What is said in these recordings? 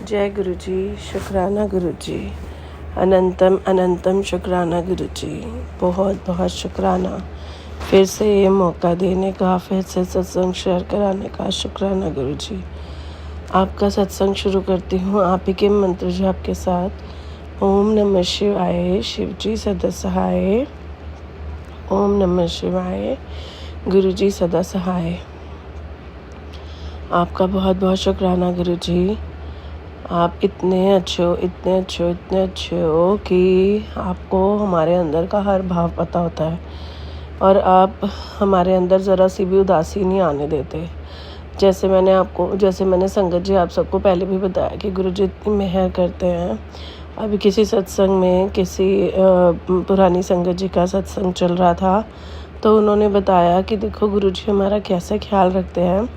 जय गुरु जी, शुक्राना गुरु जी, अनंतम अनंतम शुक्राना गुरु जी। बहुत बहुत शुक्राना फिर से ये मौका देने का, फिर से सत्संग शेयर कराने का। शुक्राना गुरु जी। आपका सत्संग शुरू करती हूँ आप ही के मंत्र जाप के साथ। ओम नमः शिवाय, शिव जी सदा सहाय। ओम नमः शिवाय, गुरु जी सदा सहाय। आपका बहुत बहुत शुक्राना गुरु जी। आप इतने अच्छे हो, इतने अच्छे हो, इतने अच्छे हो कि आपको हमारे अंदर का हर भाव पता होता है और आप हमारे अंदर ज़रा सी भी उदासी नहीं आने देते। जैसे मैंने संगत जी आप सबको पहले भी बताया कि गुरु जी इतनी मेहर करते हैं। अभी किसी सत्संग में किसी पुरानी संगत जी का सत्संग चल रहा था तो उन्होंने बताया कि देखो गुरु जी हमारा कैसे ख्याल रखते हैं,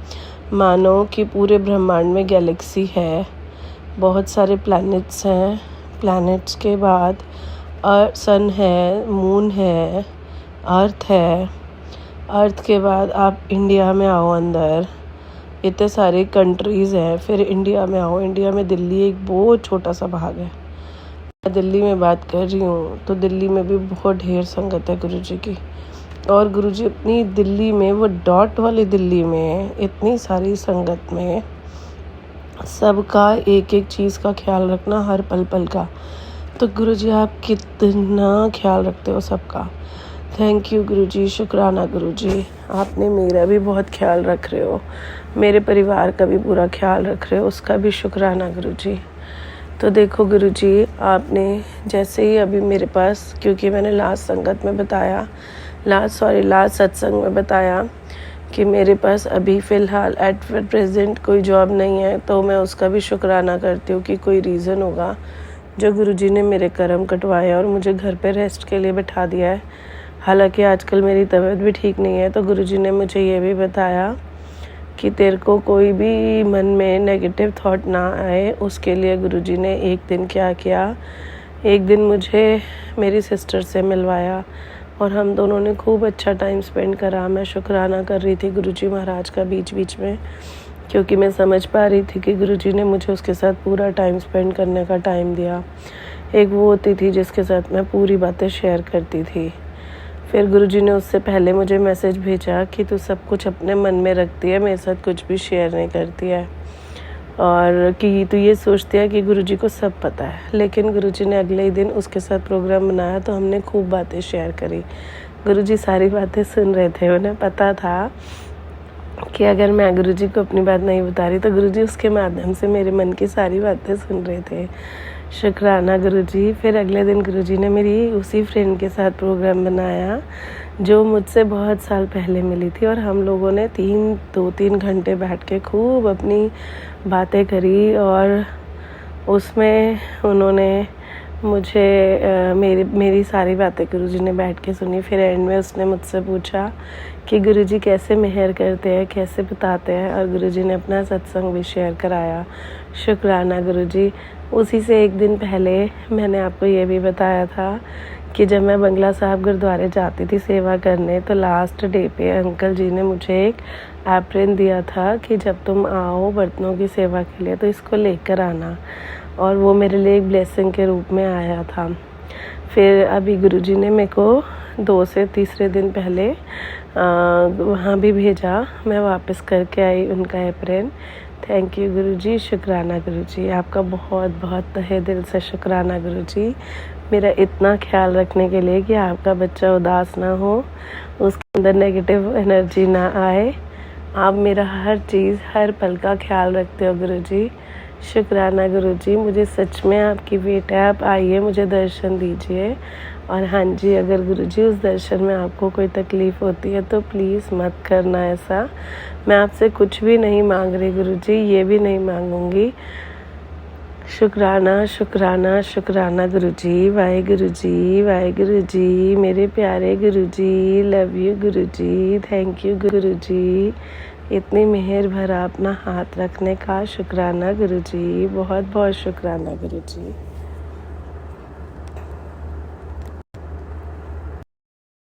मानो कि पूरे ब्रह्मांड में गैलेक्सी है, बहुत सारे प्लैनेट्स हैं, प्लैनेट्स के बाद सन है, मून है, अर्थ है, अर्थ के बाद आप इंडिया में आओ, अंदर इतने सारे कंट्रीज़ हैं, फिर इंडिया में आओ, इंडिया में दिल्ली एक बहुत छोटा सा भाग है। मैं दिल्ली में बात कर रही हूँ तो दिल्ली में भी बहुत ढेर संगत है गुरु जी की। और गुरु जी अपनी दिल्ली में, वो डॉट वाली दिल्ली में, इतनी सारी संगत में सबका एक एक चीज़ का ख्याल रखना, हर पल पल का। तो गुरु जी आप कितना ख्याल रखते हो सबका। थैंक यू गुरु जी, शुक्राना गुरु जी। आपने मेरा भी बहुत ख्याल रख रहे हो, मेरे परिवार का भी पूरा ख्याल रख रहे हो, उसका भी शुक्राना गुरु जी। तो देखो गुरु जी, आपने जैसे ही अभी मेरे पास, क्योंकि मैंने लास्ट सत्संग में बताया कि मेरे पास अभी फ़िलहाल एट प्रेजेंट कोई जॉब नहीं है, तो मैं उसका भी शुक्राना करती हूँ कि कोई रीज़न होगा जो गुरुजी ने मेरे कर्म कटवाए और मुझे घर पे रेस्ट के लिए बैठा दिया है। हालांकि आजकल मेरी तबीयत भी ठीक नहीं है, तो गुरुजी ने मुझे ये भी बताया कि तेरे को कोई भी मन में नेगेटिव थॉट ना आए, उसके लिए गुरुजी ने एक दिन क्या किया, एक दिन मुझे मेरी सिस्टर से मिलवाया और हम दोनों ने खूब अच्छा टाइम स्पेंड करा। मैं शुक्राना कर रही थी गुरुजी महाराज का बीच बीच में, क्योंकि मैं समझ पा रही थी कि गुरुजी ने मुझे उसके साथ पूरा टाइम स्पेंड करने का टाइम दिया। एक वो होती थी जिसके साथ मैं पूरी बातें शेयर करती थी। फिर गुरुजी ने उससे पहले मुझे मैसेज भेजा कि तू सब कुछ अपने मन में रखती है, मेरे साथ कुछ भी शेयर नहीं करती है, और कि तू ये सोचती है कि गुरुजी को सब पता है। लेकिन गुरुजी ने अगले ही दिन उसके साथ प्रोग्राम बनाया तो हमने खूब बातें शेयर करी। गुरुजी सारी बातें सुन रहे थे, उन्हें पता था कि अगर मैं गुरुजी को अपनी बात नहीं बता रही तो गुरुजी उसके माध्यम से मेरे मन की सारी बातें सुन रहे थे। शुक्राना गुरुजी। फिर अगले दिन गुरुजी ने मेरी उसी फ्रेंड के साथ प्रोग्राम बनाया जो मुझसे बहुत साल पहले मिली थी, और हम लोगों ने 2-3 घंटे बैठ के खूब अपनी बातें करी, और उसमें उन्होंने मुझे मेरी सारी बातें गुरुजी ने बैठ के सुनी। फिर एंड में उसने मुझसे पूछा कि गुरुजी कैसे मेहर करते हैं, कैसे बताते हैं, और गुरुजी ने अपना सत्संग भी शेयर कराया। शुक्राना गुरुजी। उसी से एक दिन पहले मैंने आपको ये भी बताया था कि जब मैं बंगला साहब गुरुद्वारे जाती थी सेवा करने, तो लास्ट डे पे अंकल जी ने मुझे एक एप्रन दिया था कि जब तुम आओ बर्तनों की सेवा के लिए तो इसको लेकर आना, और वो मेरे लिए एक ब्लेसिंग के रूप में आया था। फिर अभी गुरुजी ने मेरे को 2 से तीसरे दिन पहले वहाँ भी भेजा, मैं वापस करके आई उनका एप्रन। थैंक यू गुरुजी, शुक्राना गुरुजी। आपका बहुत बहुत तहे दिल से शुक्राना गुरुजी, मेरा इतना ख्याल रखने के लिए कि आपका बच्चा उदास ना हो, उसके अंदर नेगेटिव एनर्जी ना आए। आप मेरा हर चीज़, हर पल का ख्याल रखते हो गुरुजी। शुक्राना गुरुजी। मुझे सच में आपकी वेट है, आप आइए, मुझे दर्शन दीजिए। और हाँ जी, अगर गुरुजी उस दर्शन में आपको कोई तकलीफ़ होती है तो प्लीज़ मत करना ऐसा। मैं आपसे कुछ भी नहीं मांग रही गुरुजी, ये भी नहीं मांगूंगी। शुक्राना शुक्राना शुक्राना गुरुजी। वाहिगुरु जी, वाहिगुरु जी, मेरे प्यारे Guruji. Love you Guruji, thank you Guruji. इतनी मेहर भरा अपना हाथ रखने का शुक्राना गुरुजी, बहुत बहुत शुक्राना गुरुजी।